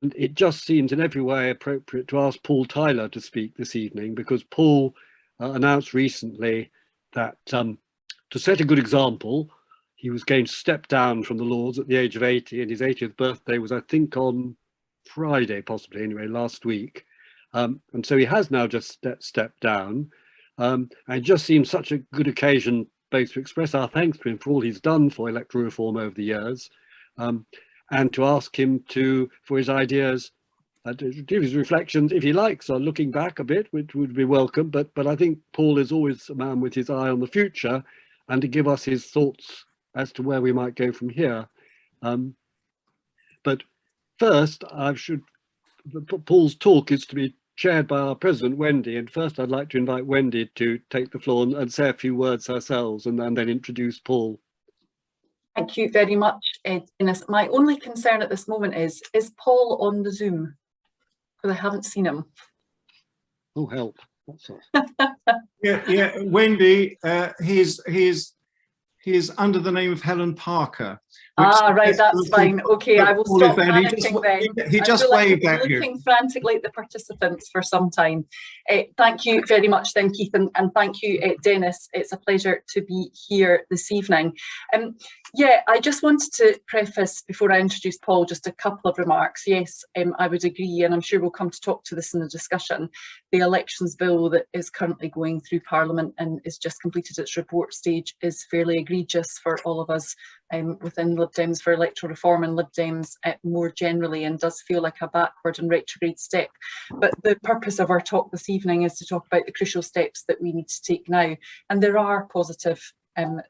it just seems in every way appropriate to ask Paul Tyler to speak this evening, because Paul announced recently that to set a good example, he was going to step down from the Lords at the age of 80, and his 80th birthday was, I think, on Friday, possibly, anyway, last week. And so he has now just stepped down. And it just seems such a good occasion both to express our thanks to him for all he's done for electoral reform over the years, and to ask him for his ideas, to give his reflections, if he likes, on looking back a bit, which would be welcome. But I think Paul is always a man with his eye on the future, and to give us his thoughts as to where we might go from here. But first, Paul's talk is to be chaired by our president, Wendy, and first I'd like to invite Wendy to take the floor and say a few words herself, and then introduce Paul. Thank you very much, Dennis. My only concern at this moment is Paul on the Zoom? Because I haven't seen him. Oh, help. That's all. Yeah, Wendy, he's under the name of Helen Parker. Right, that's fine. Okay, I will stop panicking then. He just waved at you. Looking frantically at the participants for some time. Thank you very much then, Keith, and thank you, Dennis. It's a pleasure to be here this evening. Yeah, I just wanted to preface, before I introduce Paul, just a couple of remarks. Yes, I would agree, and I'm sure we'll come to talk to this in the discussion. The elections bill that is currently going through Parliament and is just completed its report stage is fairly egregious for all of us within Lib Dems for electoral reform and Lib Dems more generally, and does feel like a backward and retrograde step. But the purpose of our talk this evening is to talk about the crucial steps that we need to take now, and there are positive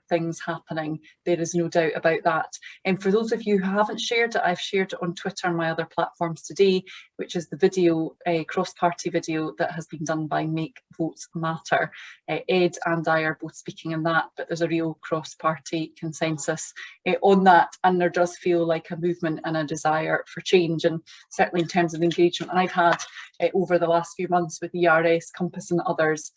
things happening. There is no doubt about that. And for those of you who haven't shared it, I've shared it on Twitter and my other platforms today, which is the video, cross-party video that has been done by Make Votes Matter. Ed and I are both speaking in that, but there's a real cross-party consensus on that, and there does feel like a movement and a desire for change, and certainly in terms of engagement I've had over the last few months with ERS, Compass and others,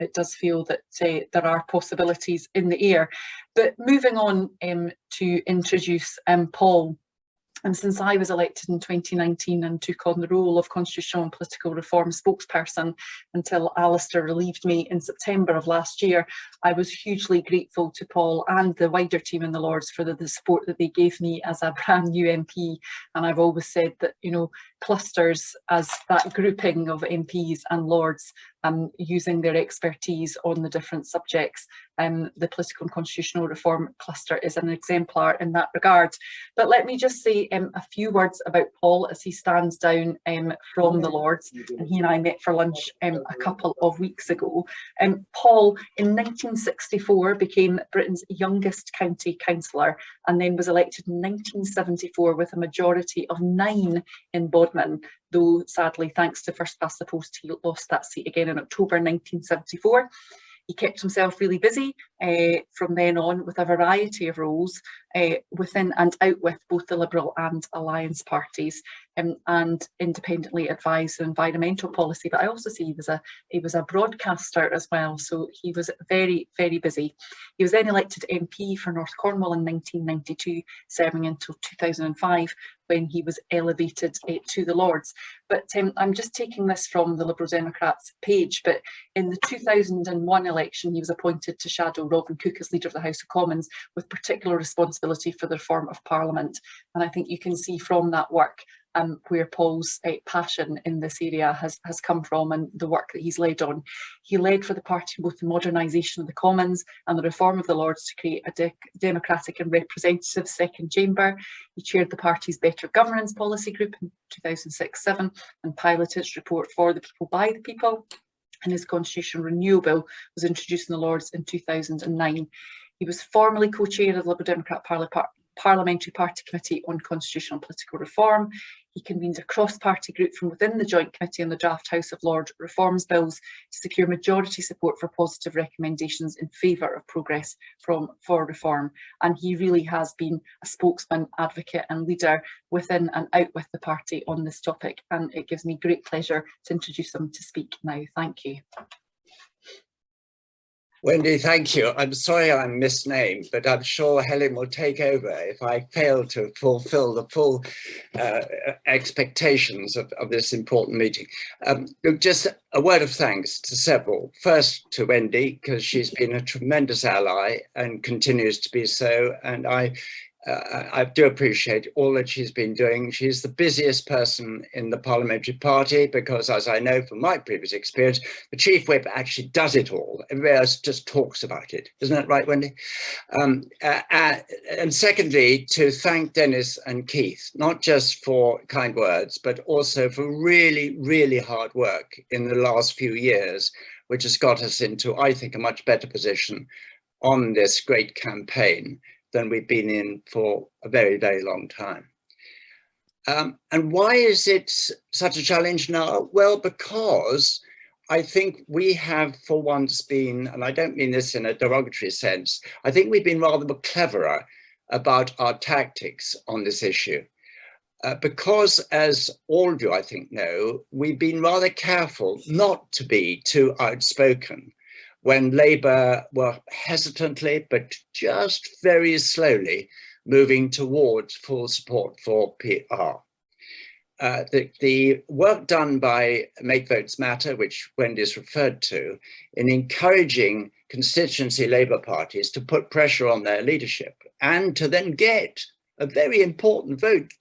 it does feel that there are possibilities in the air. But moving on to introduce Paul. And since I was elected in 2019 and took on the role of Constitutional and Political Reform spokesperson until Alistair relieved me in September of last year, I was hugely grateful to Paul and the wider team in the Lords for the support that they gave me as a brand new MP. And I've always said that, you know, clusters as that grouping of MPs and Lords using their expertise on the different subjects. The Political and Constitutional Reform cluster is an exemplar in that regard. But let me just say a few words about Paul as he stands down from the Lords, and he and I met for lunch a couple of weeks ago. Paul, in 1964, became Britain's youngest county councillor, and then was elected in 1974 with a majority of 9 in Bodmin, though sadly, thanks to first past the post, he lost that seat again in October 1974. He kept himself really busy from then on with a variety of roles within and out with both the Liberal and Alliance parties, and independently advised environmental policy. But I also see he was a broadcaster as well, so he was very, very busy. He was then elected MP for North Cornwall in 1992, serving until 2005, when he was elevated to the Lords. But I'm just taking this from the Liberal Democrats page, but in the 2001 election, he was appointed to shadow Robin Cook as Leader of the House of Commons, with particular responsibility for the reform of Parliament. And I think you can see from that work where Paul's passion in this area has come from, and the work that he's led on. He led for the party both the modernisation of the Commons and the reform of the Lords to create a democratic and representative second chamber. He chaired the party's Better Governance Policy Group in 2006-07 and piloted its report For the People, By the People. And his Constitutional Renewal Bill was introduced in the Lords in 2009. He was formerly co-chair of the Liberal Democrat Parliamentary Party Committee on Constitutional and Political Reform. He convened a cross-party group from within the Joint Committee on the draft House of Lords reforms bills to secure majority support for positive recommendations in favour of progress for reform. And he really has been a spokesman, advocate and leader within and out with the party on this topic. And it gives me great pleasure to introduce him to speak now. Thank you. Wendy, thank you. I'm sorry I'm misnamed, but I'm sure Helen will take over if I fail to fulfill the full expectations of this important meeting. Look, just a word of thanks to several. First to Wendy, because she's been a tremendous ally and continues to be so. And I do appreciate all that she's been doing. She's the busiest person in the parliamentary party because, as I know from my previous experience, the chief whip actually does it all. Everybody else just talks about it. Isn't that right, Wendy? And secondly, to thank Dennis and Keith, not just for kind words, but also for really, really hard work in the last few years, which has got us into, I think, a much better position on this great campaign than we've been in for a very, very long time. And why is it such a challenge now? Well, because I think we have for once been, and I don't mean this in a derogatory sense, I think we've been rather cleverer about our tactics on this issue. Because, as all of you, I think, know, we've been rather careful not to be too outspoken when Labour were hesitantly, but just very slowly moving towards full support for PR. The work done by Make Votes Matter, which Wendy's referred to, in encouraging constituency Labour parties to put pressure on their leadership and to then get a very important vote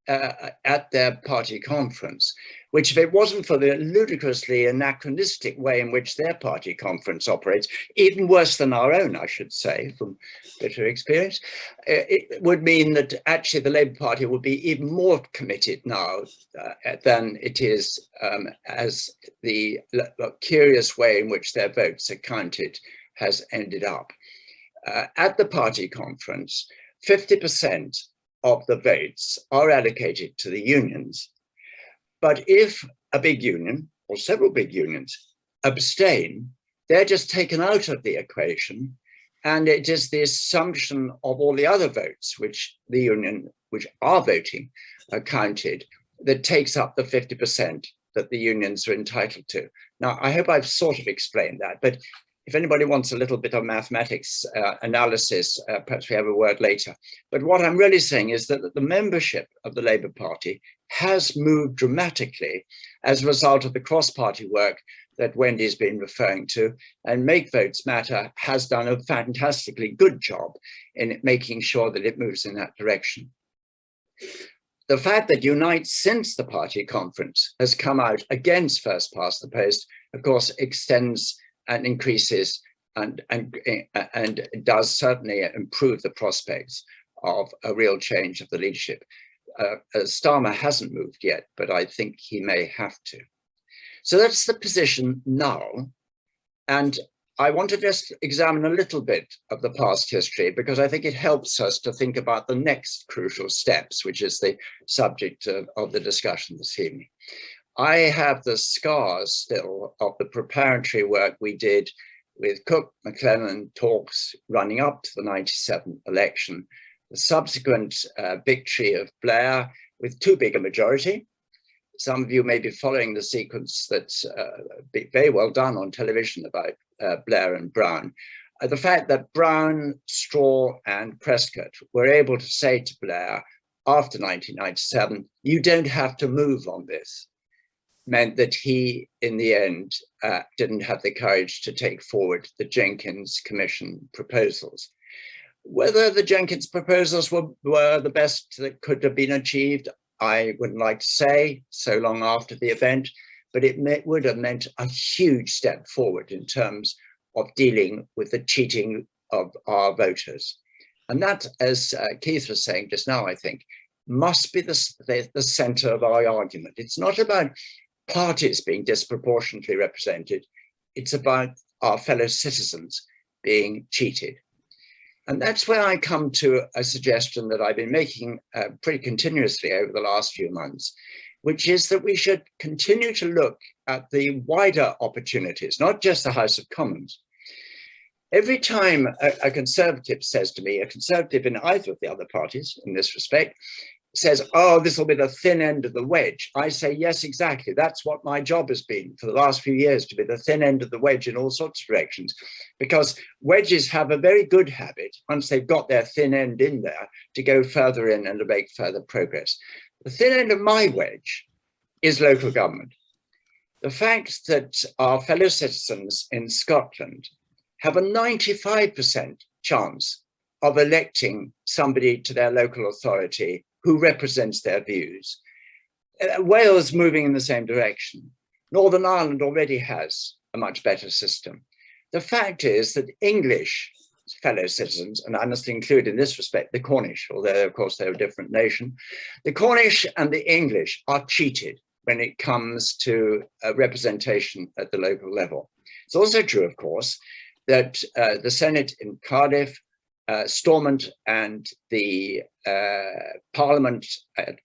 at their party conference, which, if it wasn't for the ludicrously anachronistic way in which their party conference operates, even worse than our own, I should say, from bitter experience, it would mean that actually the Labour Party would be even more committed now than it is, as the curious way in which their votes are counted has ended up. At the party conference, 50% of the votes are allocated to the unions. But if a big union or several big unions abstain, they're just taken out of the equation. And it is the assumption of all the other votes, which the union, which are voting, are counted, that takes up the 50% that the unions are entitled to. Now, I hope I've sort of explained that, but if anybody wants a little bit of mathematics analysis, perhaps we have a word later. But what I'm really saying is that the membership of the Labour Party has moved dramatically as a result of the cross-party work that Wendy's been referring to, and Make Votes Matter has done a fantastically good job in making sure that it moves in that direction. The fact that Unite since the party conference has come out against first past the post, of course, extends and increases and does certainly improve the prospects of a real change of the leadership. Starmer hasn't moved yet, but I think he may have to. So that's the position now. And I want to just examine a little bit of the past history, because I think it helps us to think about the next crucial steps, which is the subject of the discussion this evening. I have the scars still of the preparatory work we did with Cook, McClellan talks running up to the 97 election, the subsequent victory of Blair with too big a majority. Some of you may be following the sequence that's very well done on television about Blair and Brown. The fact that Brown, Straw and Prescott were able to say to Blair after 1997, you don't have to move on this, meant that he, in the end, didn't have the courage to take forward the Jenkins Commission proposals. Whether the Jenkins proposals were the best that could have been achieved, I wouldn't like to say so long after the event, but it would have meant a huge step forward in terms of dealing with the cheating of our voters. And that, as Keith was saying just now, I think, must be the center of our argument. It's not about parties being disproportionately represented. It's about our fellow citizens being cheated. And that's where I come to a suggestion that I've been making pretty continuously over the last few months, which is that we should continue to look at the wider opportunities, not just the House of Commons. Every time a Conservative says to me, a Conservative in either of the other parties in this respect, says, oh, this will be the thin end of the wedge. I say, yes, exactly. That's what my job has been for the last few years, to be the thin end of the wedge in all sorts of directions, because wedges have a very good habit, once they've got their thin end in there, to go further in and to make further progress. The thin end of my wedge is local government. The fact that our fellow citizens in Scotland have a 95% chance of electing somebody to their local authority who represents their views. Wales moving in the same direction. Northern Ireland already has a much better system. The fact is that English fellow citizens, and I must include in this respect the Cornish, although of course they're a different nation, the Cornish and the English are cheated when it comes to representation at the local level. It's also true, of course, that the Senate in Cardiff, Stormont, and the Parliament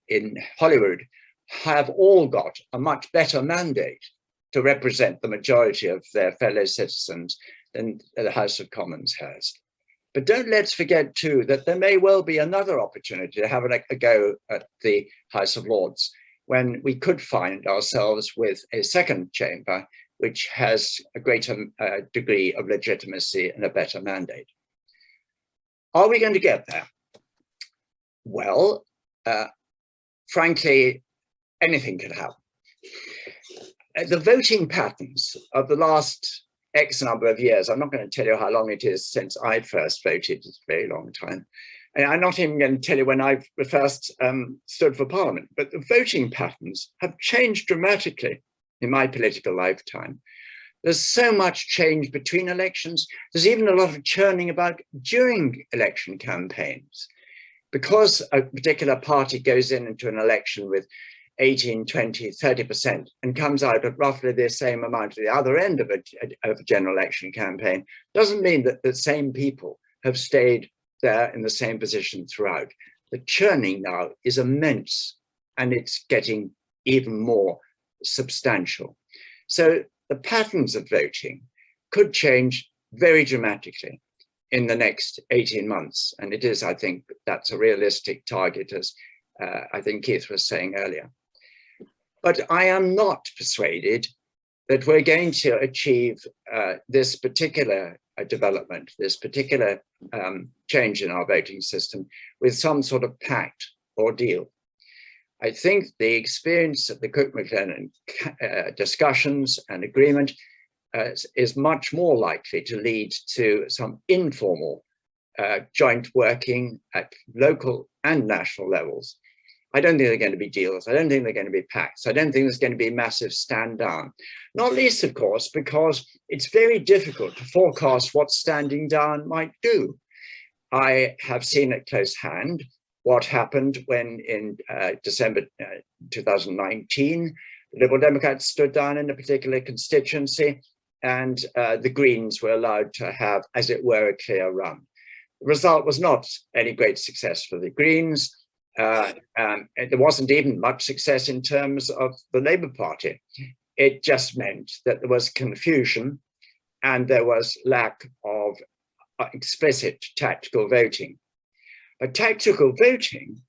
in Holyrood have all got a much better mandate to represent the majority of their fellow citizens than the House of Commons has. But don't let's forget too that there may well be another opportunity to have a go at the House of Lords, when we could find ourselves with a second chamber which has a greater degree of legitimacy and a better mandate. Are we going to get there? Well, frankly, anything could happen. The voting patterns of the last X number of years, I'm not going to tell you how long it is since I first voted, it's a very long time. And I'm not even going to tell you when I first stood for Parliament, but the voting patterns have changed dramatically in my political lifetime. There's so much change between elections. There's even a lot of churning about during election campaigns. Because a particular party goes into an election with 18, 20, 30% and comes out at roughly the same amount at the other end of a general election campaign, doesn't mean that the same people have stayed there in the same position throughout. The churning now is immense, and it's getting even more substantial. So the patterns of voting could change very dramatically in the next 18 months. And it is, I think, that's a realistic target, as I think Keith was saying earlier. But I am not persuaded that we're going to achieve this particular development, this particular change in our voting system with some sort of pact or deal. I think the experience of the Cook-Maclennan discussions and agreement is much more likely to lead to some informal joint working at local and national levels. I don't think they're going to be deals. I don't think they're going to be pacts. I don't think there's going to be a massive stand down. Not least, of course, because it's very difficult to forecast what standing down might do. I have seen at close hand what happened when in December 2019, the Liberal Democrats stood down in a particular constituency, and the Greens were allowed to have, as it were, a clear run. The result was not any great success for the Greens. There wasn't even much success in terms of the Labour Party. It just meant that there was confusion and there was lack of explicit tactical voting. But tactical voting,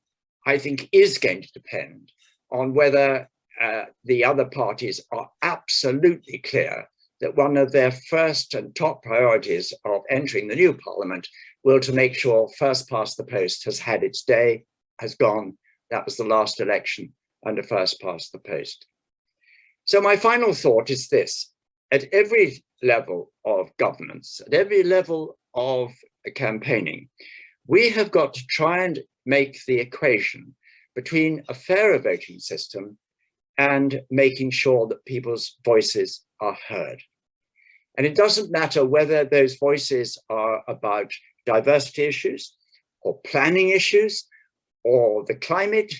I think, is going to depend on whether the other parties are absolutely clear that one of their first and top priorities of entering the new parliament will to make sure first past the post has had its day, has gone. That was the last election under first past the post. So my final thought is this: at every level of governance, at every level of campaigning, we have got to try and make the equation between a fairer voting system and making sure that people's voices are heard. And it doesn't matter whether those voices are about diversity issues or planning issues or the climate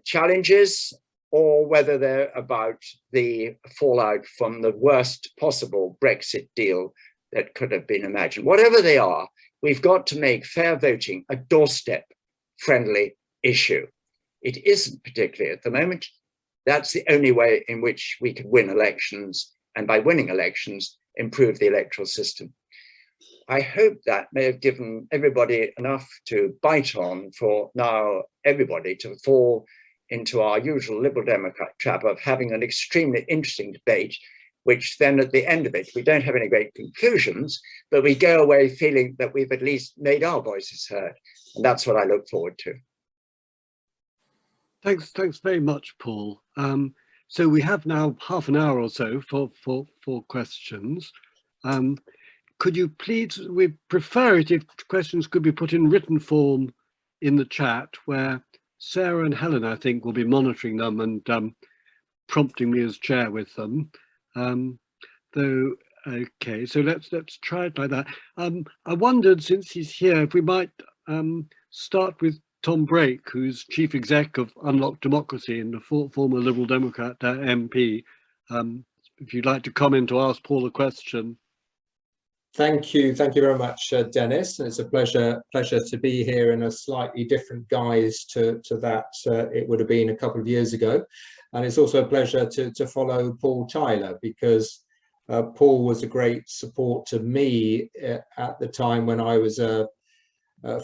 challenges, or whether they're about the fallout from the worst possible Brexit deal that could have been imagined. Whatever they are, we've got to make fair voting a doorstep-friendly issue. It isn't particularly at the moment. That's the only way in which we can win elections, and by winning elections, improve the electoral system. I hope that may have given everybody enough to bite on for now everybody to fall into our usual Liberal Democrat trap of having an extremely interesting debate, which then at the end of it, we don't have any great conclusions, but we go away feeling that we've at least made our voices heard. And that's what I look forward to. Thanks very much, Paul. So we have now half an hour or so for questions. Could you please, we prefer it if questions could be put in written form in the chat, where Sarah and Helen, I think, will be monitoring them and prompting me as chair with them. Okay, so let's try it like that. I wondered, since he's here, if we might start with Tom Brake, who's chief exec of Unlock Democracy and a former Liberal Democrat MP. If you'd like to comment or ask Paul a question. Thank you very much, Dennis. It's a pleasure to be here in a slightly different guise to that it would have been a couple of years ago. And it's also a pleasure to follow Paul Tyler, because Paul was a great support to me at the time when I was,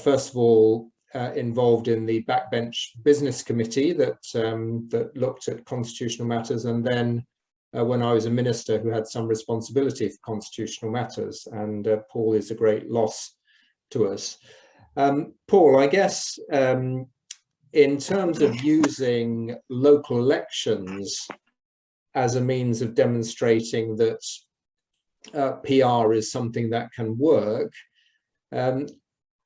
first of all, involved in the backbench business committee that looked at constitutional matters, and then when I was a minister who had some responsibility for constitutional matters. And Paul is a great loss to us. Paul, I guess in terms of using local elections as a means of demonstrating that PR is something that can work,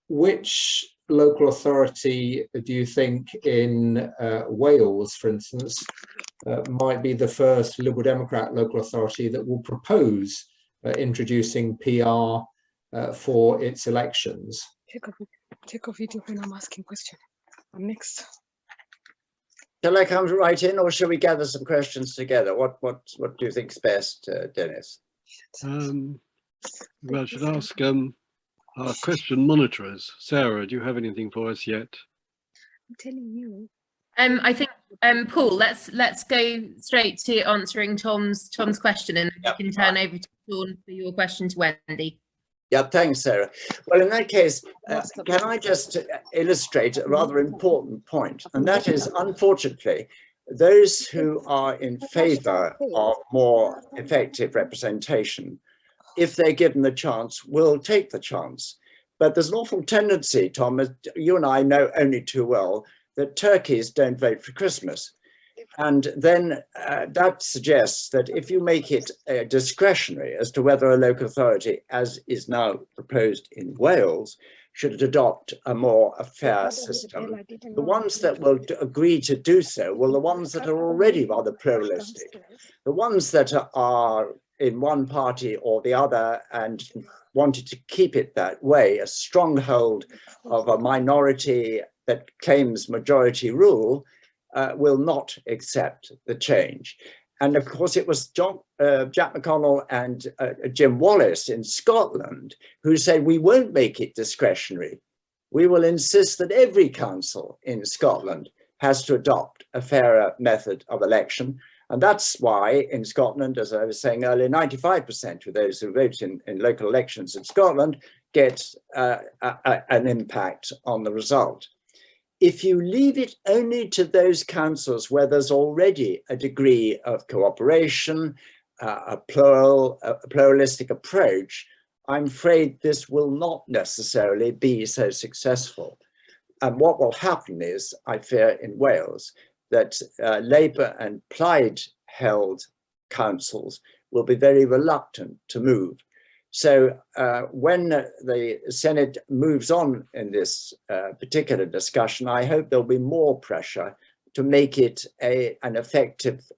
which local authority do you think in Wales, for instance, might be the first Liberal Democrat local authority that will propose introducing PR for its elections? Take a video when I'm asking question. I'm next. Shall I come right in, or shall we gather some questions together? What do you think's best, Dennis? Well, I should ask our question monitorers. Sarah, do you have anything for us yet? I'm telling you. I think Paul, let's go straight to answering Tom's question, and you can turn over to Sean for your question to Wendy. Yeah, thanks, Sarah. Well, in that case, can I just illustrate a rather important point? And that is, unfortunately, those who are in favour of more effective representation, if they're given the chance, will take the chance. But there's an awful tendency, Tom, as you and I know only too well, that turkeys don't vote for Christmas. And then that suggests that if you make it discretionary as to whether a local authority, as is now proposed in Wales, should adopt a more fair system, the ones that will agree to do so will the ones that are already rather pluralistic. The ones that are in one party or the other and wanted to keep it that way, a stronghold of a minority that claims majority rule, will not accept the change. And of course, it was Jack McConnell and Jim Wallace in Scotland who said, we won't make it discretionary. We will insist that every council in Scotland has to adopt a fairer method of election. And that's why in Scotland, as I was saying earlier, 95% of those who vote in local elections in Scotland get an impact on the result. If you leave it only to those councils where there's already a degree of cooperation, a pluralistic approach, I'm afraid this will not necessarily be so successful. And what will happen is, I fear in Wales, that Labour and Plaid-held councils will be very reluctant to move. So when the Senate moves on in this particular discussion, I hope there'll be more pressure to make it an effective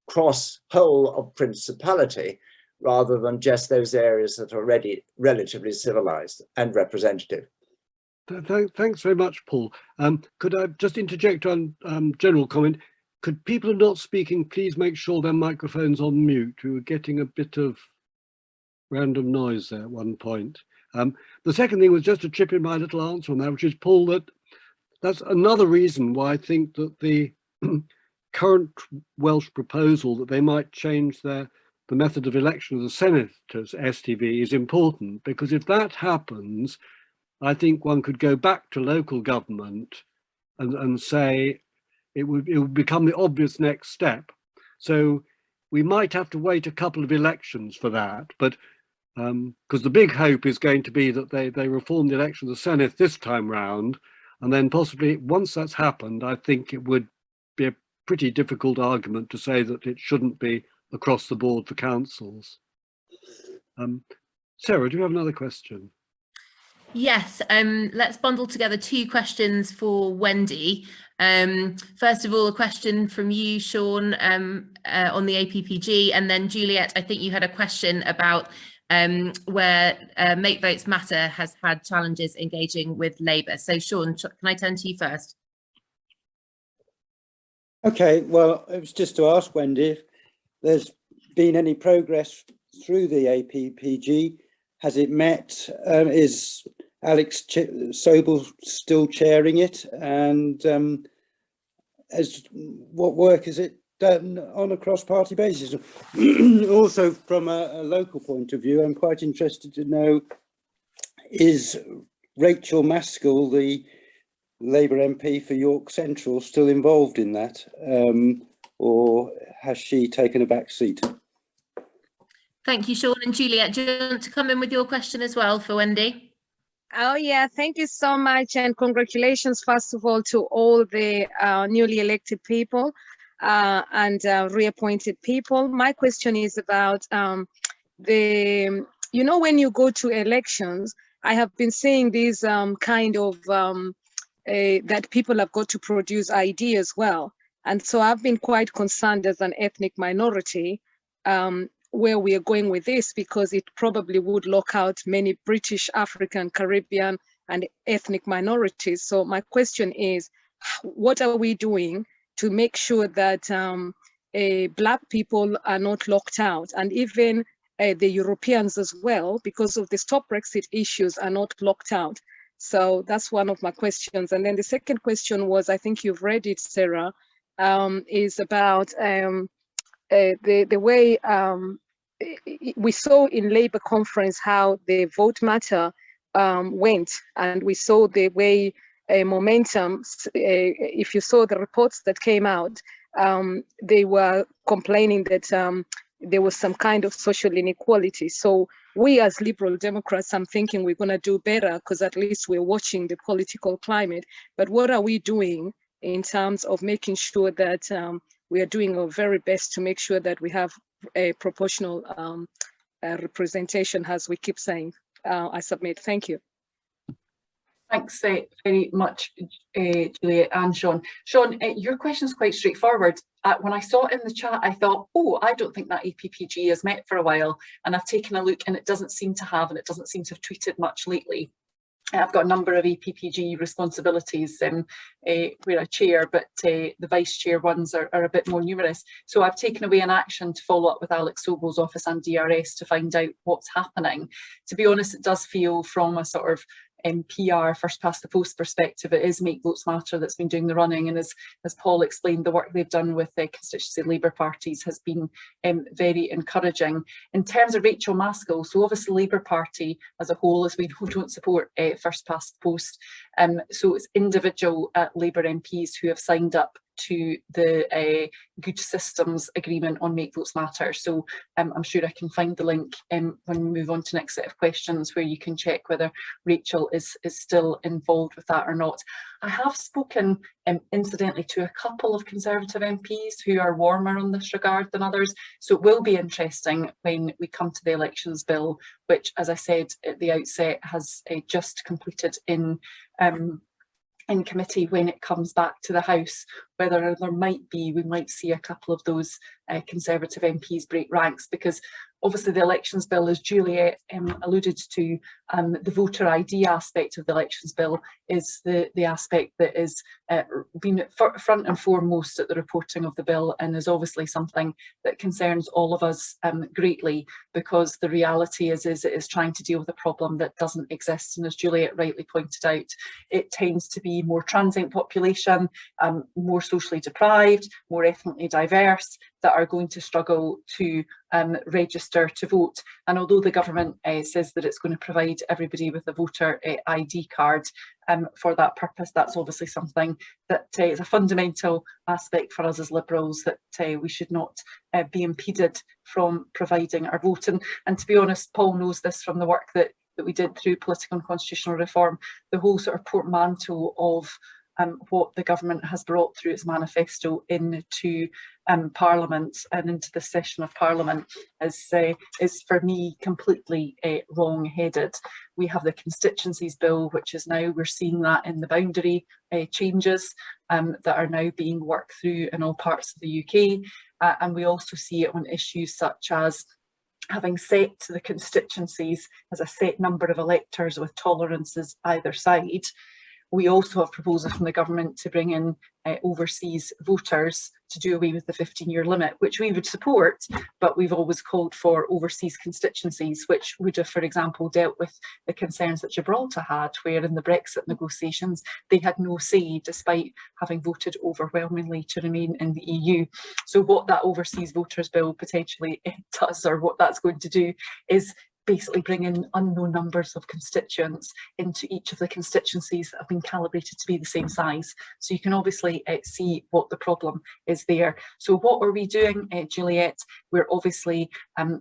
cross-whole of principality, rather than just those areas that are already relatively civilized and representative. Thanks very much, Paul. Could I just interject on general comment? Could people who are not speaking please make sure their microphone's on mute? We were getting a bit of random noise there at one point. The second thing was just to chip in my little answer on that, which is, Paul, that's another reason why I think that the current Welsh proposal that they might change their the method of election of the senators, STV, is important, because if that happens, I think one could go back to local government and say it would become the obvious next step. So we might have to wait a couple of elections for that, but because the big hope is going to be that they reform the election of the Senate this time round, and then possibly once that's happened, I think it would be a pretty difficult argument to say that it shouldn't be across the board for councils. Sarah, do you have another question? Yes, let's bundle together two questions for Wendy. First of all, a question from you, Sean, on the APPG, and then Juliet, I think you had a question about where Make Votes Matter has had challenges engaging with Labour. So Sean, can I turn to you first? Okay, well, it was just to ask Wendy if there's been any progress through the APPG. Has it met? Is Alex Sobel still chairing it? And what work is it done on a cross-party basis? Also, from a local point of view, I'm quite interested to know, is Rachel Maskell, the Labour MP for York Central, still involved in that? Or has she taken a back seat? Thank you, Sean. And Juliet, do you want to come in with your question as well for Wendy? Oh yeah, thank you so much, and congratulations first of all to all the newly elected people and reappointed people. My question is about when you go to elections, I have been seeing these kind of that people have got to produce ID as well, and so I've been quite concerned as an ethnic minority where we are going with this, because it probably would lock out many British, African, Caribbean, and ethnic minorities. So my question is, what are we doing to make sure that Black people are not locked out, and even the Europeans as well, because of the Stop Brexit issues, are not locked out? So that's one of my questions. And then the second question was, I think you've read it, Sarah, is about the way we saw in Labour conference how the Vote Matter went, and we saw the way momentum, if you saw the reports that came out, they were complaining that there was some kind of social inequality. So we as Liberal Democrats, I'm thinking we're going to do better, because at least we're watching the political climate. But what are we doing in terms of making sure that we are doing our very best to make sure that we have a proportional representation, as we keep saying? I submit. Thank you. Thanks very much, Juliet and Sean. Sean, your question is quite straightforward. When I saw it in the chat, I thought, oh, I don't think that APPG has met for a while. And I've taken a look, and it doesn't seem to have, and it doesn't seem to have tweeted much lately. I've got a number of APPG responsibilities where I chair, but the vice chair ones are a bit more numerous. So I've taken away an action to follow up with Alex Sobel's office and DRS to find out what's happening. To be honest, it does feel from a sort of PR, first past the post perspective, it is Make Votes Matter that's been doing the running, and as Paul explained, the work they've done with the constituency Labour parties has been very encouraging. In terms of Rachel Maskell, so obviously Labour Party as a whole, as we know, don't support first past the post, so it's individual Labour MPs who have signed up to the Good Systems Agreement on Make Votes Matter. So I'm sure I can find the link when we move on to the next set of questions, where you can check whether Rachel is still involved with that or not. I have spoken incidentally to a couple of Conservative MPs who are warmer on this regard than others. So it will be interesting when we come to the Elections Bill, which, as I said at the outset, has just completed in committee. When it comes back to the House, whether we might see a couple of those Conservative MPs break ranks, because obviously the Elections Bill, as Juliet alluded to, the voter ID aspect of the Elections Bill is the aspect that is been front and foremost at the reporting of the bill, and is obviously something that concerns all of us greatly, because the reality is it is trying to deal with a problem that doesn't exist. And as Juliet rightly pointed out, it tends to be more transient population, more socially deprived, more ethnically diverse. that are going to struggle to register to vote. And although the government says that it's going to provide everybody with a voter ID card for that purpose, that's obviously something that is a fundamental aspect for us as Liberals, that we should not be impeded from providing our vote. And to be honest, Paul knows this from the work that we did through political and constitutional reform, the whole sort of portmanteau of what the government has brought through its manifesto into Parliament and into the session of Parliament is for me completely wrong-headed. We have the Constituencies Bill, which is now, we're seeing that in the boundary changes that are now being worked through in all parts of the UK, and we also see it on issues such as having set the constituencies as a set number of electors with tolerances either side. We also have proposals from the government to bring in overseas voters to do away with the 15-year limit, which we would support, but we've always called for overseas constituencies, which would have, for example, dealt with the concerns that Gibraltar had, where in the Brexit negotiations they had no say despite having voted overwhelmingly to remain in the EU. So what that overseas voters bill potentially does, or what that's going to do, is basically bring in unknown numbers of constituents into each of the constituencies that have been calibrated to be the same size. So you can obviously see what the problem is there. So what are we doing, Juliet? We're obviously,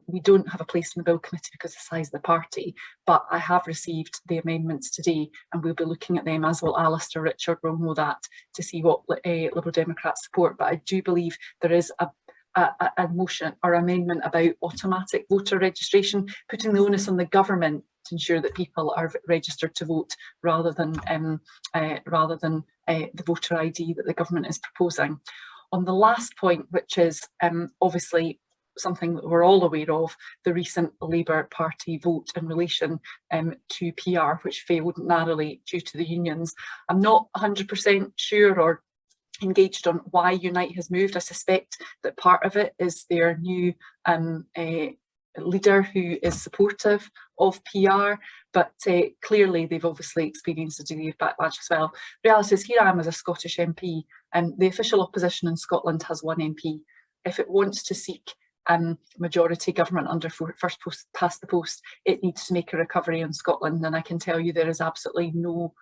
we don't have a place in the bill committee because of the size of the party, but I have received the amendments today and we'll be looking at them, as will Alistair, Richard will know that, to see what Liberal Democrats support. But I do believe there is a motion or amendment about automatic voter registration, putting the onus on the government to ensure that people are registered to vote rather than the voter ID that the government is proposing. On the last point, which is obviously something that we're all aware of, the recent Labour Party vote in relation to PR, which failed narrowly due to the unions. I'm not 100% sure or engaged on why Unite has moved. I suspect that part of it is their new leader who is supportive of PR, but clearly they've obviously experienced a degree of backlash as well. The reality is, here I am as a Scottish MP, and the official opposition in Scotland has one MP. If it wants to seek majority government under first past the post, it needs to make a recovery in Scotland, and I can tell you there is absolutely no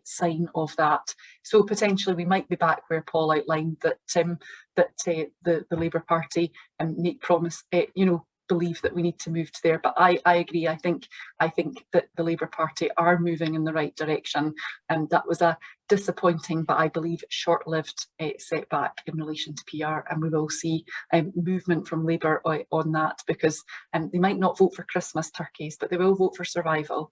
sign of that. So potentially we might be back where Paul outlined, that the Labour Party make promise, believe that we need to move to there. But I agree. I think that the Labour Party are moving in the right direction, and that was a disappointing, but I believe short-lived setback in relation to PR, and we will see movement from Labour on that, because they might not vote for Christmas turkeys, but they will vote for survival.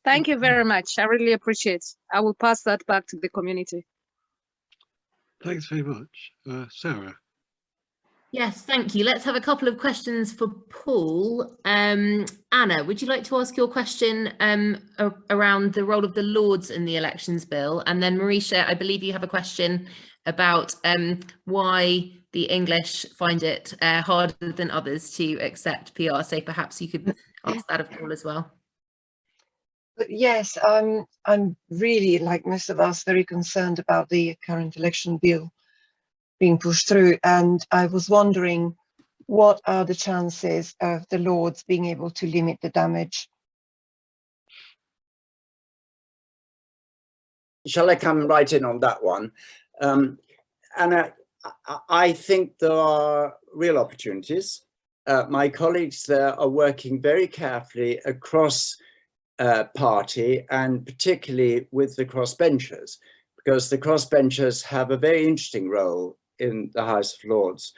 Thank you very much. I really appreciate it. I will pass that back to the community. Thanks very much. Sarah. Yes, thank you. Let's have a couple of questions for Paul. Anna, would you like to ask your question around the role of the Lords in the elections bill? And then Marisha, I believe you have a question about why the English find it harder than others to accept PR. So perhaps you could ask that of Paul as well. Yes, I'm really, like most of us, very concerned about the current election bill being pushed through, and I was wondering, what are the chances of the Lords being able to limit the damage? Shall I come right in on that one? And I think there are real opportunities. My colleagues there are working very carefully across party, and particularly with the crossbenchers, because the crossbenchers have a very interesting role in the House of Lords.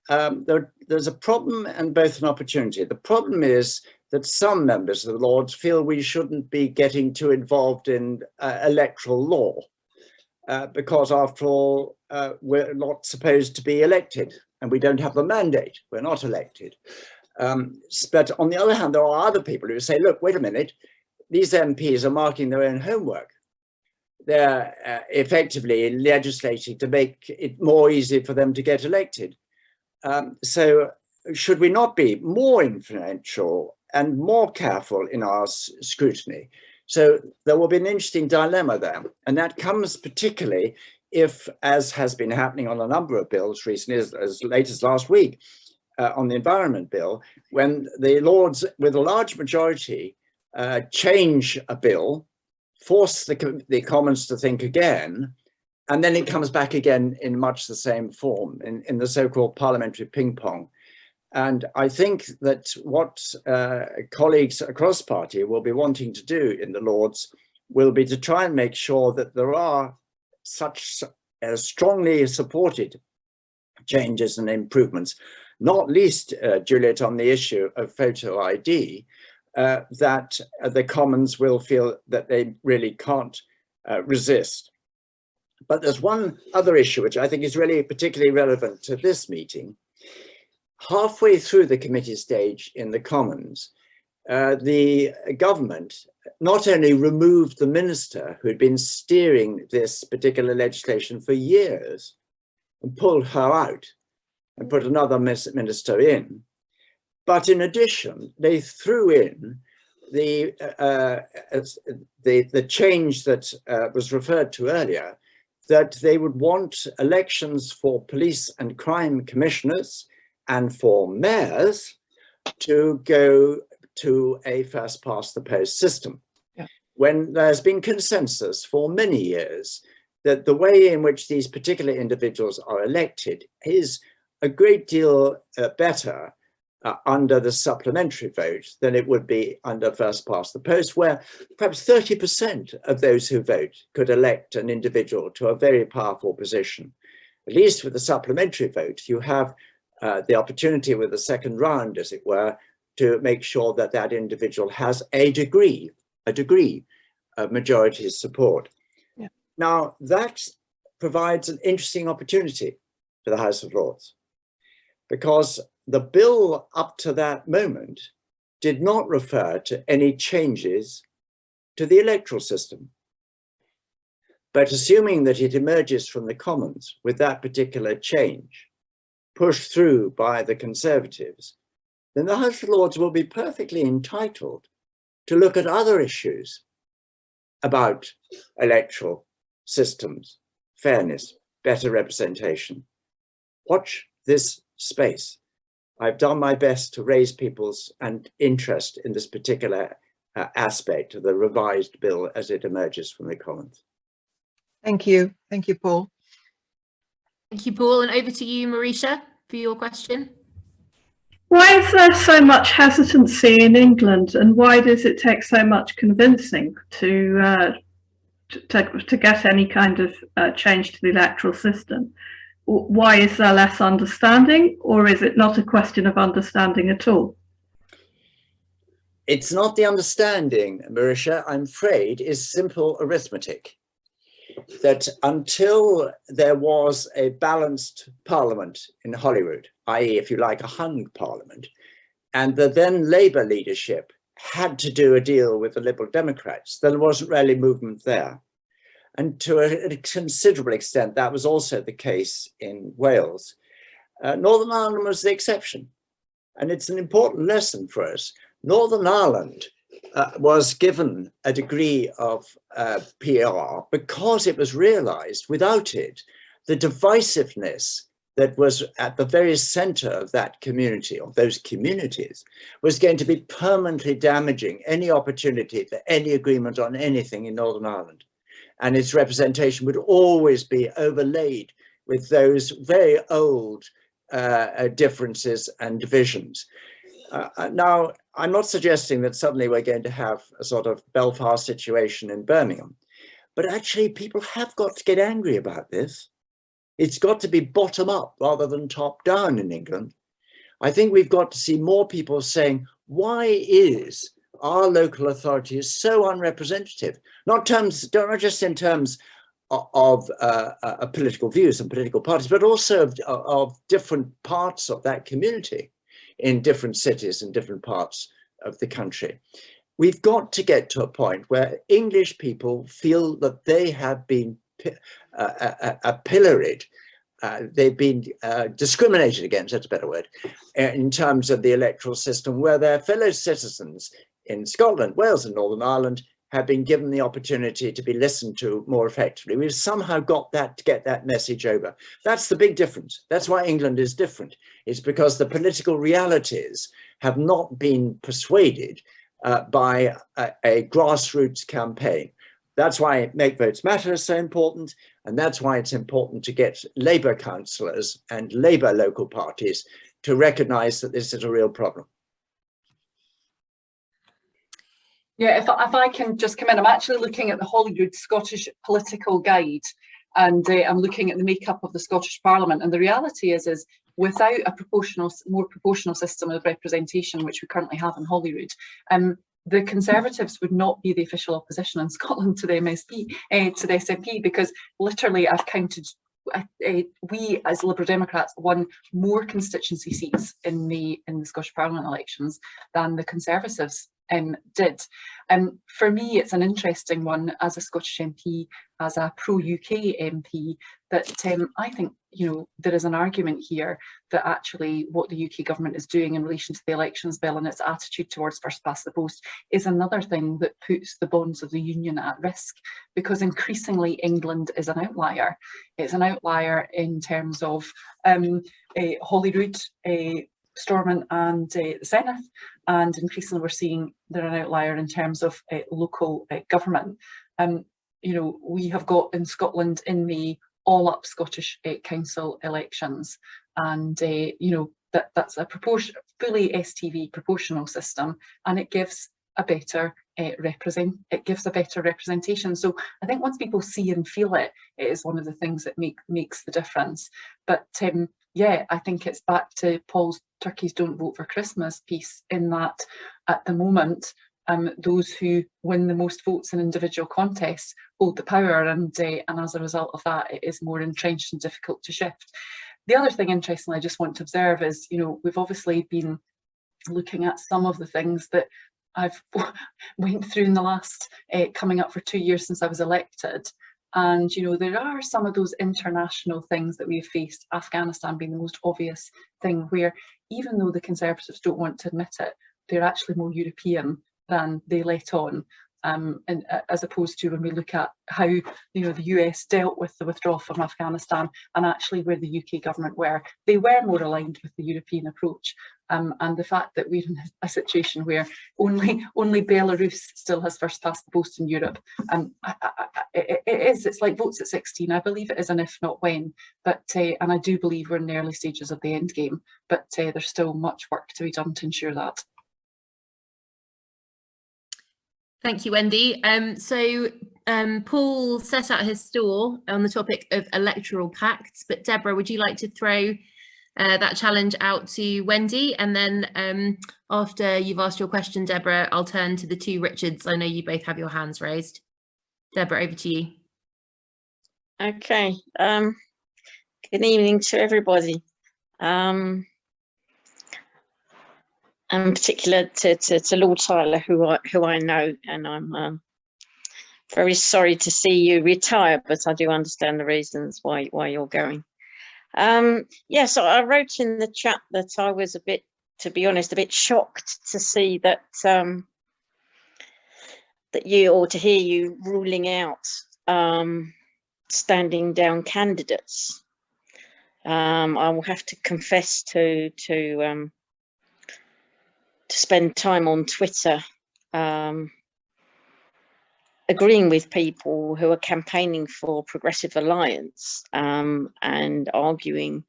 There's a problem and both an opportunity. The problem is that some members of the Lords feel we shouldn't be getting too involved in electoral law, because after all, we're not supposed to be elected, and we don't have the mandate. We're not elected. But on the other hand, there are other people who say, look, wait a minute, these MPs are marking their own homework. They're effectively legislating to make it more easy for them to get elected. So should we not be more influential and more careful in our scrutiny? So there will be an interesting dilemma there. And that comes particularly if, as has been happening on a number of bills recently, as late as last week, on the Environment Bill, when the Lords, with a large majority, change a bill, force the Commons to think again, and then it comes back again in much the same form, in the so-called parliamentary ping pong. And I think that what colleagues across party will be wanting to do in the Lords will be to try and make sure that there are such strongly supported changes and improvements, not least, Juliet, on the issue of photo ID, that the Commons will feel that they really can't resist. But there's one other issue which I think is really particularly relevant to this meeting. Halfway through the committee stage in the Commons, the government not only removed the minister who had been steering this particular legislation for years and pulled her out and put another minister in, but in addition, they threw in the change that was referred to earlier, that they would want elections for police and crime commissioners and for mayors to go to a first past the post system. Yeah. When there's been consensus for many years that the way in which these particular individuals are elected is a great deal better under the supplementary vote than it would be under first past the post, where perhaps 30% of those who vote could elect an individual to a very powerful position. At least with the supplementary vote, you have the opportunity with the second round, as it were, to make sure that that individual has a degree of majority support. Yeah. Now, that provides an interesting opportunity for the House of Lords, because the bill up to that moment did not refer to any changes to the electoral system. But assuming that it emerges from the Commons with that particular change, pushed through by the Conservatives, then the House of Lords will be perfectly entitled to look at other issues about electoral systems, fairness, better representation. Watch this space. I've done my best to raise people's interest in this particular aspect of the revised bill as it emerges from the Commons. Thank you. Thank you, Paul. Thank you, Paul. And over to you, Marisha, for your question. Why is there so much hesitancy in England, and why does it take so much convincing to get any kind of change to the electoral system? Why is there less understanding, or is it not a question of understanding at all? It's not the understanding, Marisha, I'm afraid, is simple arithmetic. That until there was a balanced parliament in Holyrood, i.e., if you like, a hung parliament, and the then Labour leadership had to do a deal with the Liberal Democrats, there wasn't really movement there. And to a considerable extent, that was also the case in Wales. Northern Ireland was the exception. And it's an important lesson for us. Northern Ireland was given a degree of PR because it was realized without it, the divisiveness that was at the very center of that community, of those communities, was going to be permanently damaging any opportunity for any agreement on anything in Northern Ireland. And its representation would always be overlaid with those very old differences and divisions. Now, I'm not suggesting that suddenly we're going to have a sort of Belfast situation in Birmingham, but actually people have got to get angry about this. It's got to be bottom up rather than top down in England. I think we've got to see more people saying, why is our local authority so unrepresentative? Not just in terms of political views and political parties, but also of different parts of that community in different cities and different parts of the country. We've got to get to a point where English people feel that they have been pilloried, they've been discriminated against, that's a better word, in terms of the electoral system, where their fellow citizens in Scotland, Wales and Northern Ireland have been given the opportunity to be listened to more effectively. We've somehow got that to get that message over. That's the big difference. That's why England is different. It's because the political realities have not been persuaded by a grassroots campaign. That's why Make Votes Matter is so important, and that's why it's important to get Labour councillors and Labour local parties to recognise that this is a real problem. Yeah, if I can just come in, I'm actually looking at the Holyrood Scottish Political Guide, and I'm looking at the makeup of the Scottish Parliament. And the reality is without a more proportional system of representation, which we currently have in Holyrood, the Conservatives would not be the official opposition in Scotland to the SNP, because literally I've counted. We as Liberal Democrats won more constituency seats in the Scottish Parliament elections than the Conservatives did. For me, it's an interesting one as a Scottish MP, as a pro-UK MP, that I think, you know, there is an argument here that actually what the UK government is doing in relation to the elections bill and its attitude towards first past the post is another thing that puts the bonds of the union at risk, because increasingly England is an outlier. It's an outlier in terms of Holyrood, Stormont and the Senedd, and increasingly we're seeing they're an outlier in terms of local government. You know, we have got in Scotland in May all up Scottish council elections, and you know, that's a fully STV proportional system, and it gives a better representation. So I think once people see and feel it, it is one of the things that makes the difference. But yeah, I think it's back to Paul's Turkeys Don't Vote for Christmas piece, in that at the moment those who win the most votes in individual contests hold the power, and as a result of that, it is more entrenched and difficult to shift. The other thing, interestingly, I just want to observe is, you know, we've obviously been looking at some of the things that I've went through in the last coming up for 2 years since I was elected. And, you know, there are some of those international things that we have faced, Afghanistan being the most obvious thing, where even though the Conservatives don't want to admit it, they're actually more European than they let on. And as opposed to when we look at how, you know, the US dealt with the withdrawal from Afghanistan, and actually where the UK government they were more aligned with the European approach. And the fact that we're in a situation where only Belarus still has first past the post in Europe, it's like votes at 16. I believe it is an if not when, but and I do believe we're in the early stages of the end game, but there's still much work to be done to ensure that. Thank you, Wendy. Paul set out his stall on the topic of electoral pacts, but Deborah, would you like to throw that challenge out to Wendy? And then after you've asked your question, Deborah, I'll turn to the two Richards. I know you both have your hands raised. Deborah, over to you. Okay. Good evening to everybody. And in particular to Lord Tyler, who I know, and I'm very sorry to see you retire, but I do understand the reasons why you're going. Yeah, so I wrote in the chat that I was a bit, to be honest, a bit shocked to see that that you, or to hear you ruling out standing down candidates. I will have to confess to spend time on Twitter agreeing with people who are campaigning for Progressive Alliance and arguing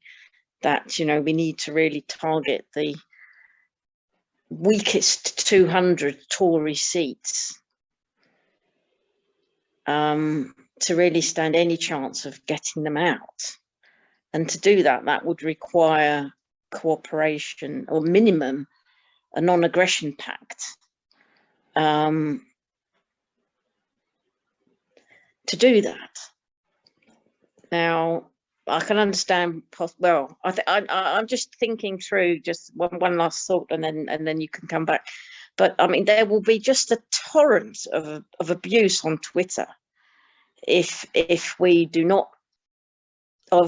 that, you know, we need to really target the weakest 200 Tory seats to really stand any chance of getting them out. And to do that, that would require cooperation, or minimum a non-aggression pact. To do that. Now, I can understand, well, I'm just thinking through just one last thought, and then you can come back. But I mean, there will be just a torrent of abuse on Twitter if we do not, or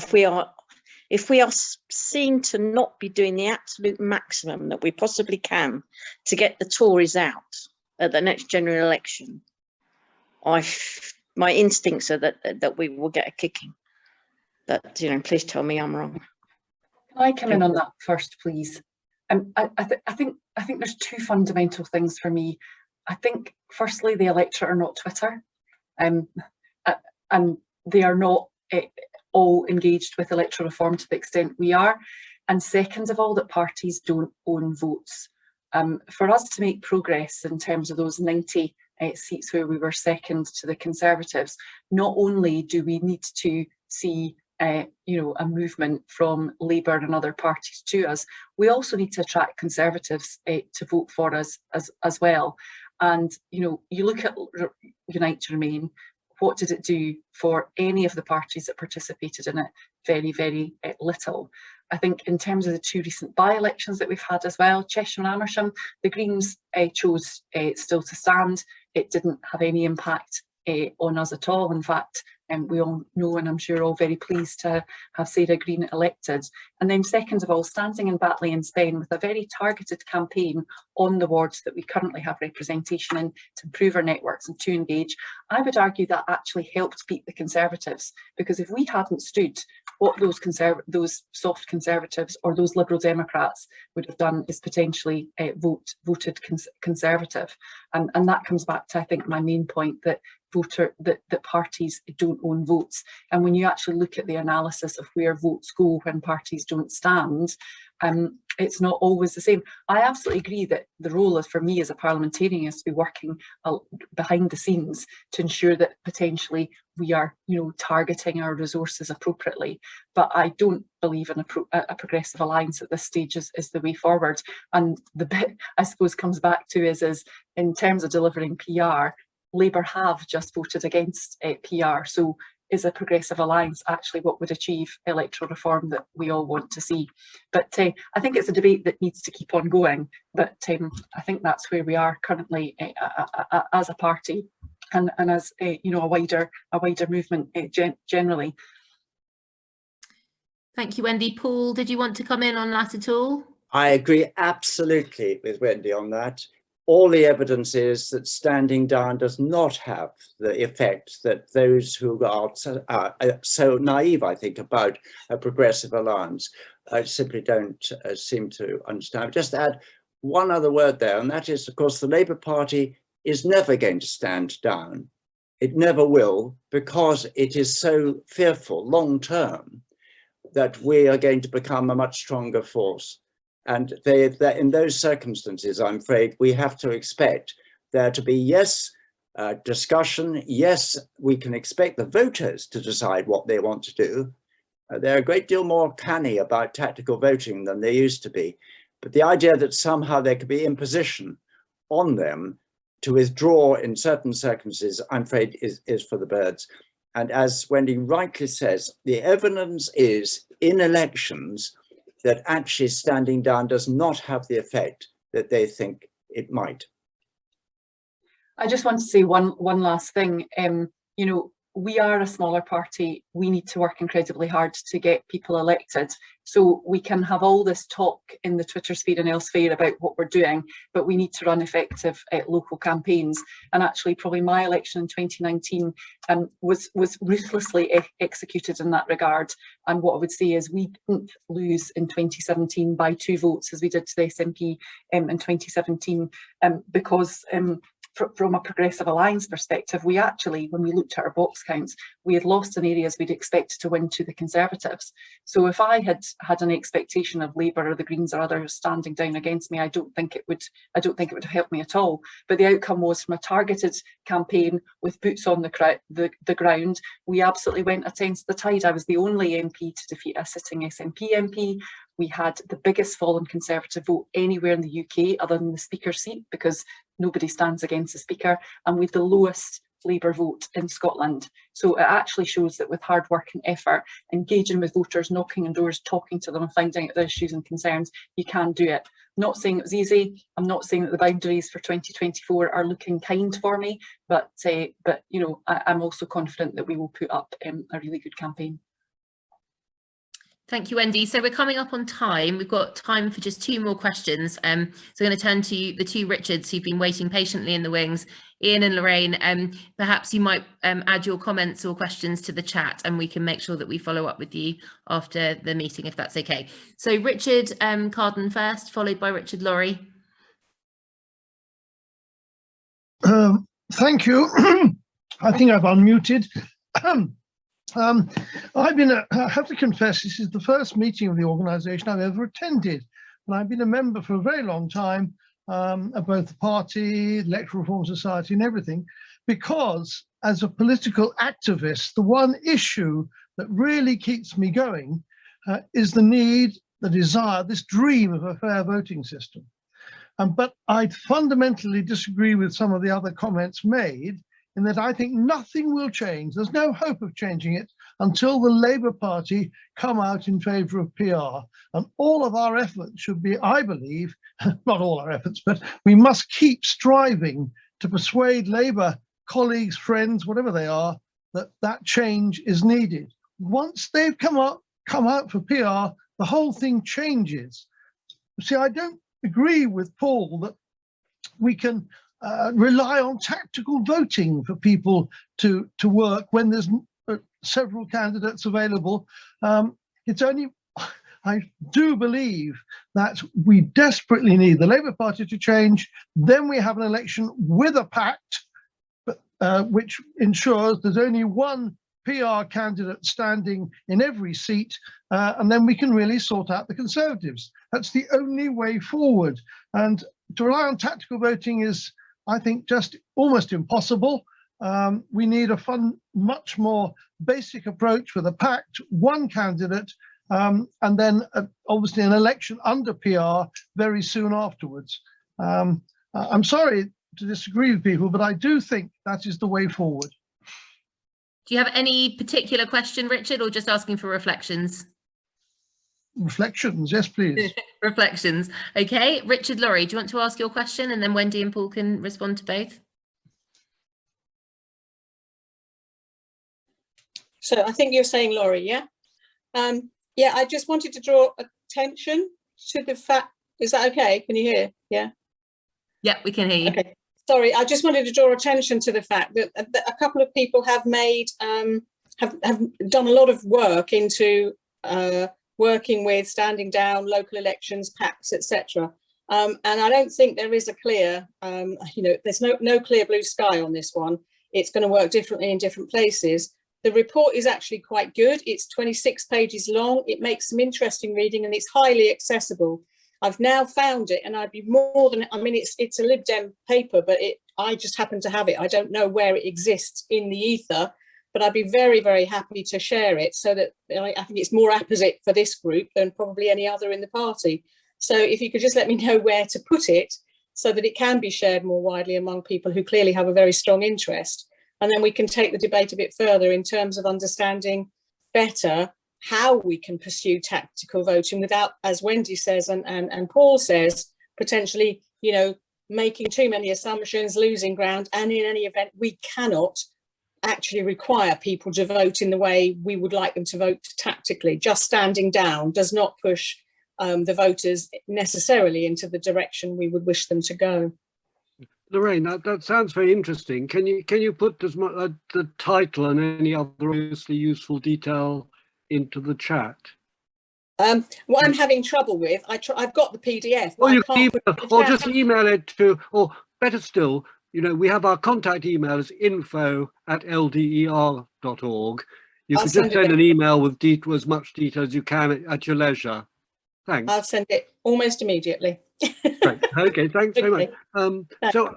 if we are seen to not be doing the absolute maximum that we possibly can to get the Tories out at the next general election. my instincts are that we will get a kicking. But please tell me I'm wrong. Can I come in on that first, please? I think there's two fundamental things for me. I think, firstly, the electorate are not Twitter, and they are not all engaged with electoral reform to the extent we are. And second of all, that parties don't own votes. For us to make progress in terms of those 90 seats where we were second to the Conservatives, not only do we need to see a movement from Labour and other parties to us, we also need to attract Conservatives to vote for us as well. And you look at Unite to Remain, what did it do for any of the parties that participated in it? Very, very little. I think in terms of the two recent by-elections that we've had as well, Cheshire and Amersham, the Greens chose still to stand. It didn't have any impact on us at all. In fact, we all know, and I'm sure all very pleased to have Sarah Green elected. And then second of all, standing in Batley and Spen with a very targeted campaign on the wards that we currently have representation in to improve our networks and to engage, I would argue that actually helped beat the Conservatives, because if we hadn't stood, what those soft Conservatives or those Liberal Democrats would have done is potentially voted Conservative. And that comes back to, I think, my main point, that that parties don't own votes. And when you actually look at the analysis of where votes go when parties don't stand, it's not always the same. I absolutely agree that the role for me as a parliamentarian is to be working behind the scenes to ensure that potentially we are, targeting our resources appropriately. But I don't believe in a progressive alliance at this stage is the way forward. And the bit I suppose comes back to is in terms of delivering PR, Labour have just voted against PR. So is a progressive alliance actually what would achieve electoral reform that we all want to see? But I think it's a debate that needs to keep on going. But I think that's where we are currently as a party and as a wider movement generally. Thank you, Wendy. Paul, did you want to come in on that at all? I agree absolutely with Wendy on that. All the evidence is that standing down does not have the effect that those who are so naive, I think, about a progressive alliance simply don't seem to understand. Just add one other word there, and that is, of course, the Labour Party is never going to stand down. It never will, because it is so fearful long term that we are going to become a much stronger force. And in those circumstances, I'm afraid we have to expect there to be, yes, discussion. Yes, we can expect the voters to decide what they want to do. They're a great deal more canny about tactical voting than they used to be. But the idea that somehow there could be imposition on them to withdraw in certain circumstances, I'm afraid, is for the birds. And as Wendy rightly says, the evidence is in elections that actually standing down does not have the effect that they think it might. I just want to say one last thing. We are a smaller party. We need to work incredibly hard to get people elected. So we can have all this talk in the Twitter sphere and elsewhere about what we're doing, but we need to run effective local campaigns. And actually, probably my election in 2019 was ruthlessly executed in that regard. And what I would say is we didn't lose in 2017 by 2 votes as we did to the SNP in 2017 because from a progressive alliance perspective, we actually, when we looked at our box counts, we had lost in areas we'd expected to win to the Conservatives. So if I had an expectation of Labour or the Greens or others standing down against me, I don't think it would have helped me at all. But the outcome was, from a targeted campaign with boots on the ground, we absolutely went against the tide. I was the only MP to defeat a sitting SNP MP. We had the biggest fall in Conservative vote anywhere in the UK other than the Speaker's seat, because nobody stands against the Speaker, and with the lowest Labour vote in Scotland. So it actually shows that with hard work and effort, engaging with voters, knocking on doors, talking to them and finding out their issues and concerns, you can do it. I'm not saying it was easy. I'm not saying that the boundaries for 2024 are looking kind for me, but I'm also confident that we will put up a really good campaign. Thank you, Wendy. So we're coming up on time. We've got time for just 2 more questions. So I'm going to turn to the 2 Richards who've been waiting patiently in the wings, Ian and Lorraine. Perhaps you might add your comments or questions to the chat, and we can make sure that we follow up with you after the meeting, if that's okay. So Richard Carden first, followed by Richard Laurie. Thank you. I think I've unmuted. I have to confess, this is the first meeting of the organisation I've ever attended, and I've been a member for a very long time of both the party, Electoral Reform Society and everything, because as a political activist, the one issue that really keeps me going is the need, the desire, this dream of a fair voting system. But I fundamentally disagree with some of the other comments made, in that I think nothing will change. There's no hope of changing it until the Labour Party come out in favour of PR. And all of our efforts should be, I believe, not all our efforts, but we must keep striving to persuade Labour colleagues, friends, whatever they are, that that change is needed. Once they've come out for PR, the whole thing changes. See, I don't agree with Paul that we can rely on tactical voting for people to work when there's several candidates available. It's only, I do believe that we desperately need the Labour Party to change. Then we have an election with a pact, which ensures there's only one PR candidate standing in every seat, and then we can really sort out the Conservatives. That's the only way forward. And to rely on tactical voting is, I think, just almost impossible. We need a much more basic approach with a pact, one candidate, and then obviously an election under PR very soon afterwards. I'm sorry to disagree with people, but I do think that is the way forward. Do you have any particular question, Richard, or just asking for reflections? Reflections, yes, please. Reflections. Okay, Richard Laurie, do you want to ask your question, and then Wendy and Paul can respond to both? So I think you're saying Laurie, yeah? Yeah, I just wanted to draw attention to the fact, is that okay? Can you hear? Yeah? Yeah, we can hear you. Okay. Sorry, I just wanted to draw attention to the fact that a couple of people have made, have done a lot of work into working with standing down, local elections, pacts, etc. And I don't think there is a clear, there's no clear blue sky on this one. It's going to work differently in different places. The report is actually quite good. It's 26 pages long. It makes some interesting reading and it's highly accessible. I've now found it, and I'd be more than, I mean, it's a Lib Dem paper, but I just happen to have it. I don't know where it exists in the ether, but I'd be very, very happy to share it, so that I think it's more apposite for this group than probably any other in the party. So if you could just let me know where to put it so that it can be shared more widely among people who clearly have a very strong interest. And then we can take the debate a bit further in terms of understanding better how we can pursue tactical voting without, as Wendy says and Paul says, potentially, making too many assumptions, losing ground. And in any event, we cannot actually require people to vote in the way we would like them to vote tactically. Just standing down does not push the voters necessarily into the direction we would wish them to go. Lorraine, that sounds very interesting. Can you put the title and any other obviously useful detail into the chat? What I'm having trouble with, I've got the PDF. Or you can email, or just email it to, or better still, we have our contact email is info@lder.org. You can just send an email with as much detail as you can at your leisure. Thanks. I'll send it almost immediately. Great. Okay, thanks very much. So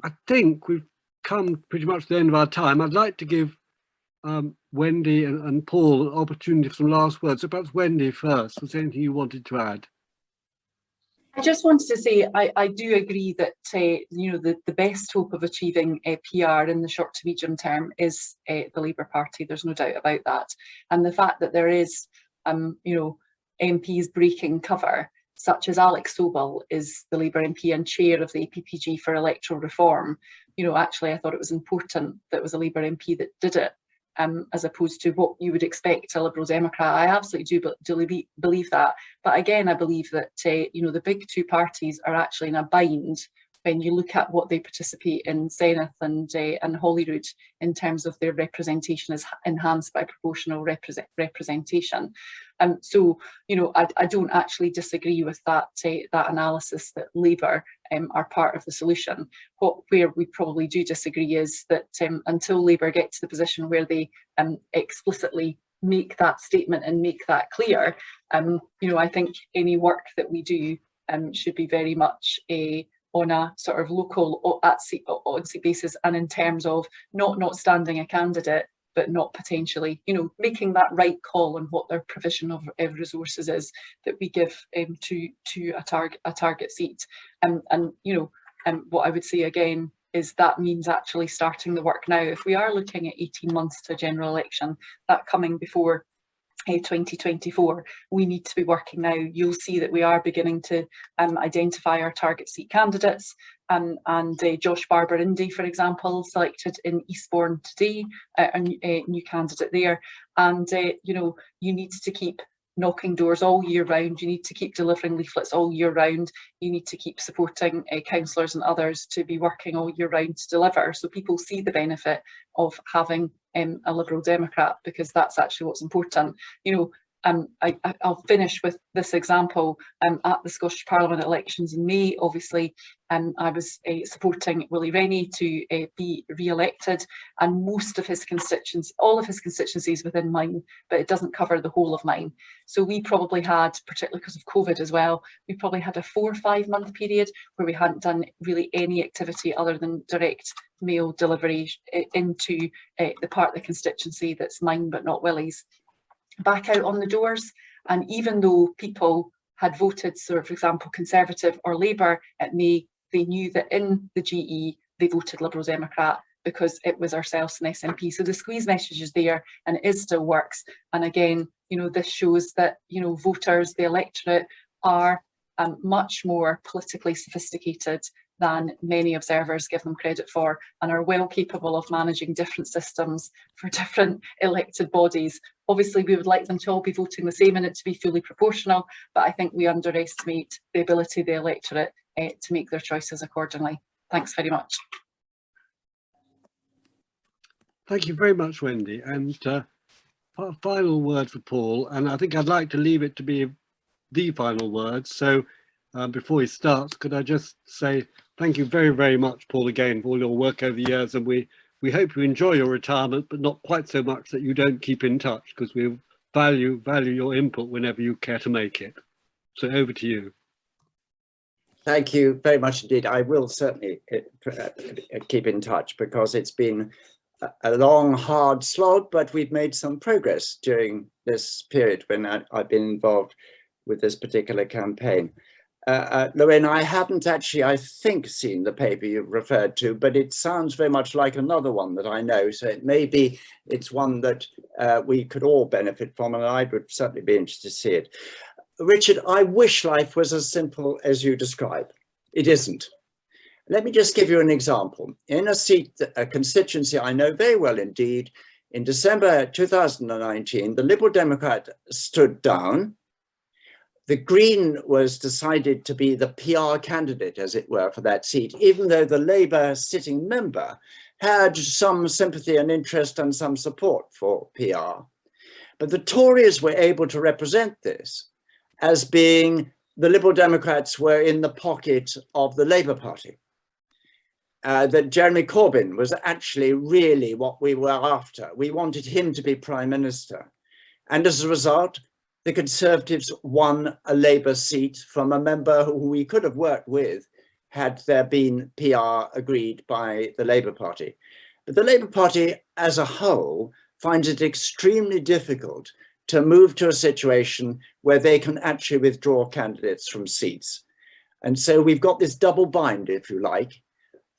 I think we've come pretty much to the end of our time. I'd like to give Wendy and Paul an opportunity for some last words. So perhaps Wendy first. Was there anything you wanted to add? I just wanted to say I do agree that the best hope of achieving PR in the short to medium term is the Labour Party. There's no doubt about that, and the fact that there is MPs breaking cover, such as Alex Sobel is the Labour MP and chair of the APPG for Electoral Reform. Actually, I thought it was important that it was a Labour MP that did it, as opposed to what you would expect a Liberal Democrat. I absolutely do believe that. But again, I believe that the big two parties are actually in a bind when you look at what they participate in Zenith and Holyrood, in terms of their representation is enhanced by proportional representation. So, I don't actually disagree with that analysis that Labour are part of the solution. Where we probably do disagree is that until Labour get to the position where they explicitly make that statement and make that clear, I think any work that we do should be very much on a sort of local on-seat basis, and in terms of not standing a candidate, but not potentially, making that right call on what their provision of resources is that we give to a target seat. And what I would say again is that means actually starting the work now. If we are looking at 18 months to a general election, that coming before 2024, we need to be working now. You'll see that we are beginning to identify our target seat candidates, and Josh Barber-Indy, for example, selected in Eastbourne today, a new candidate there. And you need to keep knocking doors all year round. You need to keep delivering leaflets all year round. You need to keep supporting councillors and others to be working all year round to deliver, so people see the benefit of having a Liberal Democrat, because that's actually what's important. I'll finish with this example. At the Scottish Parliament elections in May, obviously, I was supporting Willie Rennie to be re-elected, and most of his constituencies, all of his constituencies within mine, but it doesn't cover the whole of mine. So we probably had, particularly because of COVID as well, we probably had a 4 or 5 month period where we hadn't done really any activity other than direct mail delivery into the part of the constituency that's mine but not Willie's. Back out on the doors, and even though people had voted, so for example Conservative or Labour at May, they knew that in the GE they voted Liberal Democrat because it was ourselves and SNP. So the squeeze message is there, and it still works. And again, this shows that voters, the electorate, are much more politically sophisticated than many observers give them credit for, and are well capable of managing different systems for different elected bodies. Obviously, we would like them to all be voting the same and it to be fully proportional, but I think we underestimate the ability of the electorate to make their choices accordingly. Thanks very much. Thank you very much, Wendy. And final word for Paul, and I think I'd like to leave it to be the final word. So before he starts, could I just say thank you very, very much, Paul, again, for all your work over the years, and we hope you enjoy your retirement, but not quite so much that you don't keep in touch, because we value your input whenever you care to make it. So over to you. Thank you very much indeed. I will certainly keep in touch, because it's been a long, hard slog, but we've made some progress during this period when I've been involved with this particular campaign. Lorraine, I haven't actually, I think, seen the paper you've referred to, but it sounds very much like another one that I know. So it may be it's one that we could all benefit from, and I would certainly be interested to see it. Richard, I wish life was as simple as you describe. It isn't. Let me just give you an example. In a constituency I know very well indeed, in December 2019, the Liberal Democrat stood down. The Green was decided to be the PR candidate, as it were, for that seat, even though the Labour sitting member had some sympathy and interest and some support for PR. But the Tories were able to represent this as being the Liberal Democrats were in the pocket of the Labour Party. That Jeremy Corbyn was actually really what we were after. We wanted him to be Prime Minister. And as a result, the Conservatives won a Labour seat from a member who we could have worked with had there been PR agreed by the Labour Party. But the Labour Party as a whole finds it extremely difficult to move to a situation where they can actually withdraw candidates from seats. And so we've got this double bind, if you like.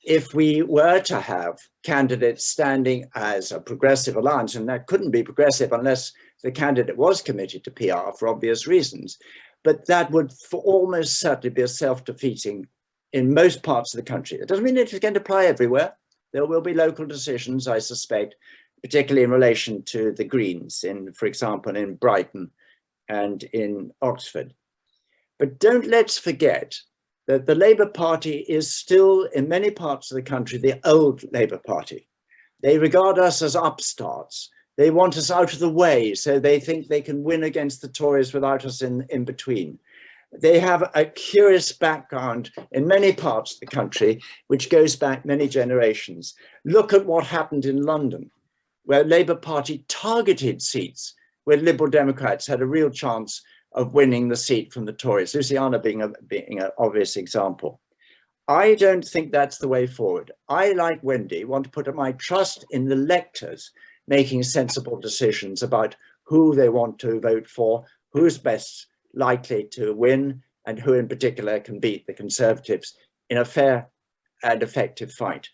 If we were to have candidates standing as a progressive alliance, and that couldn't be progressive unless the candidate was committed to PR for obvious reasons, but that would almost certainly be self-defeating in most parts of the country. It doesn't mean it's going to apply everywhere. There will be local decisions, I suspect, particularly in relation to the Greens, for example, in Brighton and in Oxford. But let's forget that the Labour Party is still, in many parts of the country, the old Labour Party. They regard us as upstarts. They want us out of the way, so they think they can win against the Tories without us in between. They have a curious background in many parts of the country, which goes back many generations. Look at what happened in London, where Labour Party targeted seats where Liberal Democrats had a real chance of winning the seat from the Tories, Louisiana being an obvious example. I don't think that's the way forward. I, like Wendy, want to put my trust in the electors making sensible decisions about who they want to vote for, who's best likely to win, and who in particular can beat the Conservatives in a fair and effective fight.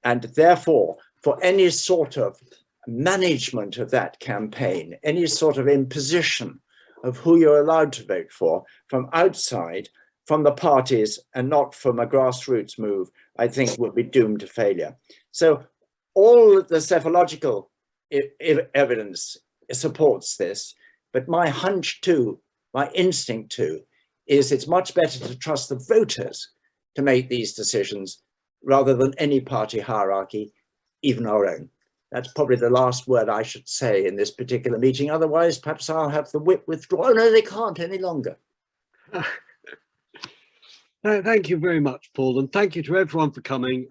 And therefore, for any sort of management of that campaign, any sort of imposition of who you're allowed to vote for from outside, from the parties and not from a grassroots move, I think will be doomed to failure. So all the cephalological evidence supports this, but my hunch too, my instinct too, is it's much better to trust the voters to make these decisions rather than any party hierarchy, even our own. That's probably the last word I should say in this particular meeting. Otherwise, perhaps I'll have the whip withdrawn. Oh, no, they can't any longer. Thank you very much, Paul, and thank you to everyone for coming.